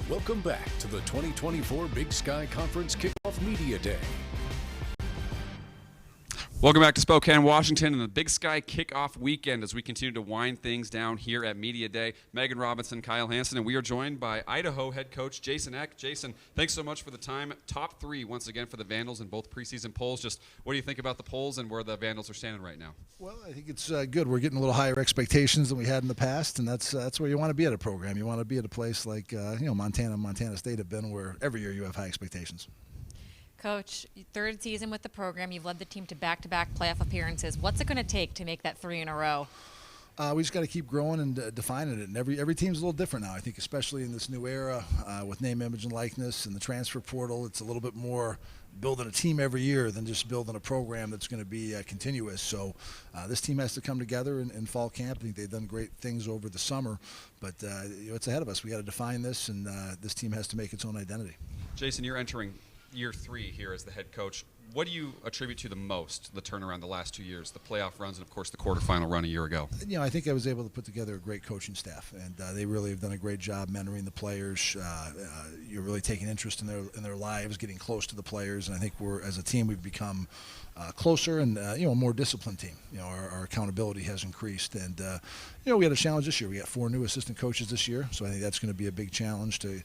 Welcome back to the 2024 Big Sky Conference Kickoff Media Day. Welcome back to Spokane, Washington, and the Big Sky Kickoff Weekend as we continue to wind things down here at Media Day. Megan Robinson, Kyle Hansen, and we are joined by Idaho head coach Jason Eck. Jason, thanks so much for the time. Top 3 once again for the Vandals in both preseason polls. Just what do you think about the polls and where the Vandals are standing right now? Well, I think it's good. We're getting a little higher expectations than we had in the past, and that's where you want to be at a program. You want to be at a place like Montana and Montana State have been, where every year you have high expectations. Coach, third season with the program. You've led the team to back-to-back playoff appearances. What's it going to take to make that 3 in a row? We just got to keep growing and defining it. And every team's a little different now. I think especially in this new era with name, image, and likeness and the transfer portal, it's a little bit more building a team every year than just building a program that's going to be continuous. So this team has to come together in fall camp. I think they've done great things over the summer, but it's ahead of us. We got to define this, and this team has to make its own identity. Jason, you're entering year 3 here as the head coach. What do you attribute to the most, the turnaround the last 2 years, the playoff runs and, of course, the quarterfinal run a year ago? I think I was able to put together a great coaching staff, and they really have done a great job mentoring the players. You're really taking interest in their lives, getting close to the players, and I think as a team, we've become closer and a more disciplined team. Our accountability has increased, and we had a challenge this year. We got 4 new assistant coaches this year, so I think that's going to be a big challenge to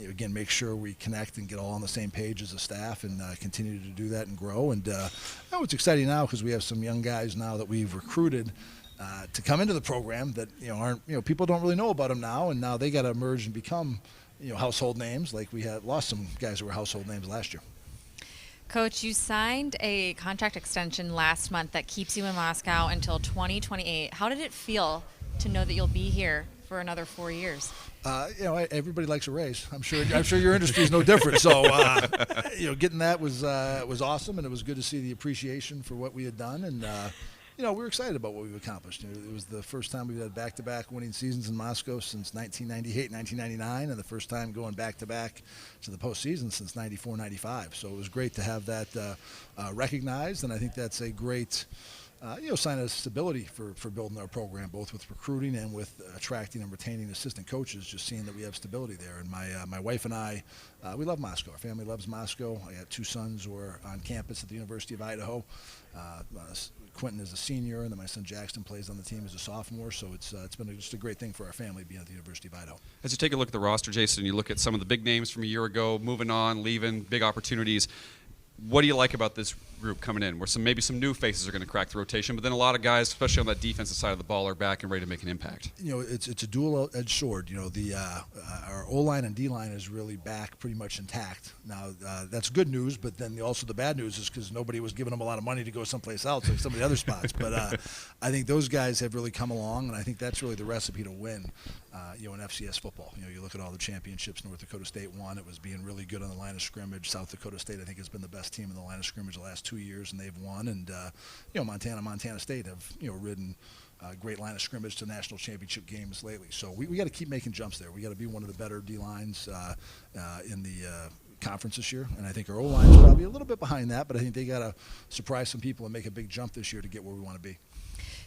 again make sure we connect and get all on the same page as a staff, and continue to do that and grow. And it's exciting now because we have some young guys now that we've recruited to come into the program that aren't people don't really know about them now, and now they got to emerge and become household names. Like we had lost some guys who were household names last year. Coach, you signed a contract extension last month that keeps you in Moscow until 2028. How did it feel to know that you'll be here for another 4 years? Everybody likes a raise. I'm sure your industry is no different. So, getting that was awesome, and it was good to see the appreciation for what we had done. And we were excited about what we've accomplished. It was the first time we've had back-to-back winning seasons in Moscow since 1998, 1999, and the first time going back-to-back to the postseason since 94, 95. So it was great to have that recognized, and I think that's a great sign of stability for building our program, both with recruiting and with attracting and retaining assistant coaches, just seeing that we have stability there. And my wife and I, we love Moscow. Our family loves Moscow. I got 2 sons who are on campus at the University of Idaho. Quentin is a senior, and then my son Jackson plays on the team as a sophomore. So it's been just a great thing for our family being at the University of Idaho. As you take a look at the roster, Jason, you look at some of the big names from a year ago, moving on, leaving, big opportunities. What do you like about this group coming in? Where maybe some new faces are going to crack the rotation, but then a lot of guys, especially on that defensive side of the ball, are back and ready to make an impact. It's a dual-edged sword. Our O-line and D-line is really back pretty much intact. Now, that's good news, but then also the bad news is because nobody was giving them a lot of money to go someplace else, like some of the other spots. But I think those guys have really come along, and I think that's really the recipe to win, in FCS football. You look at all the championships North Dakota State won. It was being really good on the line of scrimmage. South Dakota State, I think, has been the best team in the line of scrimmage the last 2 years, and they've won. And Montana State have ridden great line of scrimmage to national championship games lately. So we got to keep making jumps there. We got to be one of the better D lines in the conference this year, and I think our O-line is probably a little bit behind that, but I think they got to surprise some people and make a big jump this year to get where we want to be.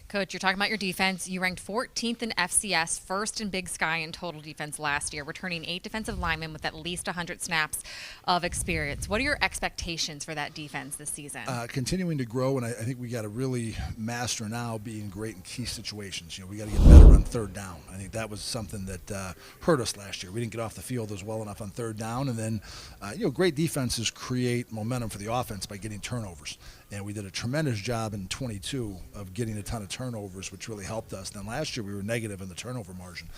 Coach, you're talking about your defense. You ranked 14th in FCS, first in Big Sky in total defense last year, returning 8 defensive linemen with at least 100 snaps of experience. What are your expectations for that defense this season? Continuing to grow, and I think we got to really master now being great in key situations. We got to get better on third down. I think that was something that hurt us last year. We didn't get off the field as well enough on third down, and then great defenses create momentum for the offense by getting turnovers. And we did a tremendous job in 22 of getting a ton of turnovers, which really helped us. Then last year we were negative in the turnover margin.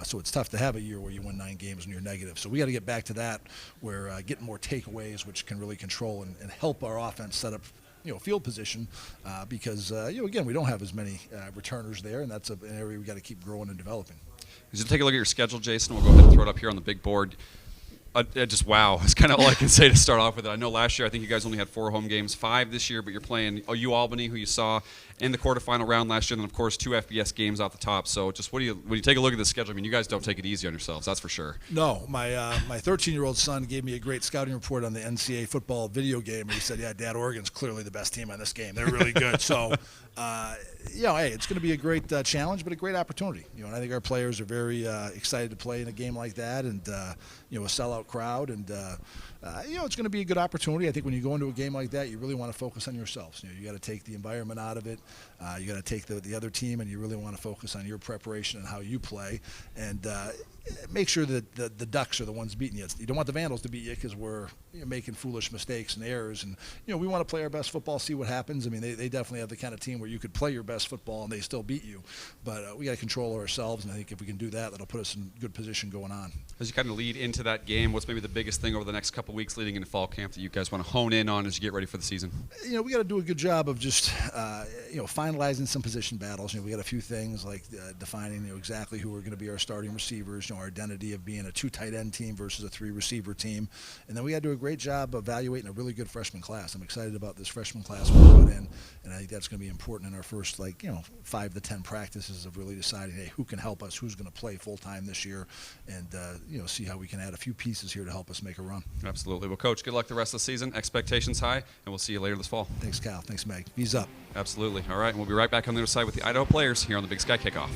So it's tough to have a year where you win 9 games and you're negative. So we got to get back to that, where getting more takeaways, which can really control and help our offense set up field position, because again, we don't have as many returners there, and that's an area we got to keep growing and developing. As you take a look at your schedule, Jason, we'll go ahead and throw it up here on the big board. Just wow. It's kind of all I can say to start off with it. I know last year I think you guys only had 4 home games, 5 this year, but you're playing Albany, who you saw in the quarterfinal round last year, and then of course 2 FBS games off the top. So just when you take a look at the schedule, I mean, you guys don't take it easy on yourselves, that's for sure. No, my 13-year-old son gave me a great scouting report on the NCAA football video game, and he said, "Yeah, Dad, Oregon's clearly the best team on this game. They're really good." So, hey, it's going to be a great challenge, but a great opportunity. And I think our players are very excited to play in a game like that, and a sellout crowd, and it's going to be a good opportunity. I think when you go into a game like that, you really want to focus on yourselves. You got to take the environment out of it. You got to take the other team, and you really want to focus on your preparation and how you play, and make sure that the Ducks are the ones beating you. You don't want the Vandals to beat you because we're making foolish mistakes and errors, and we want to play our best football, see what happens. I mean, they definitely have the kind of team where you could play your best football and they still beat you, but we got to control ourselves, and I think if we can do that, that'll put us in good position going on. As you kind of lead into that game, what's maybe the biggest thing over the next couple weeks leading into fall camp that you guys want to hone in on as you get ready for the season? We got to do a good job of just finalizing some position battles. We got a few things like defining exactly who are going to be our starting receivers, our identity of being a 2 tight end team versus a 3 receiver team, and then we got to do a great job evaluating a really good freshman class. I'm excited about this freshman class we brought in, and I think that's going to be important in our first 5 to 10 practices of really deciding, hey, who can help us, who's going to play full time this year, and see how we can add a few pieces here to help us make a run. Absolutely. Well, Coach, good luck the rest of the season. Expectations high, and we'll see you later this fall. Thanks, Kyle. Thanks, Meg. Ease up. Absolutely. All right, and we'll be right back on the other side with the Idaho players here on the Big Sky Kickoff.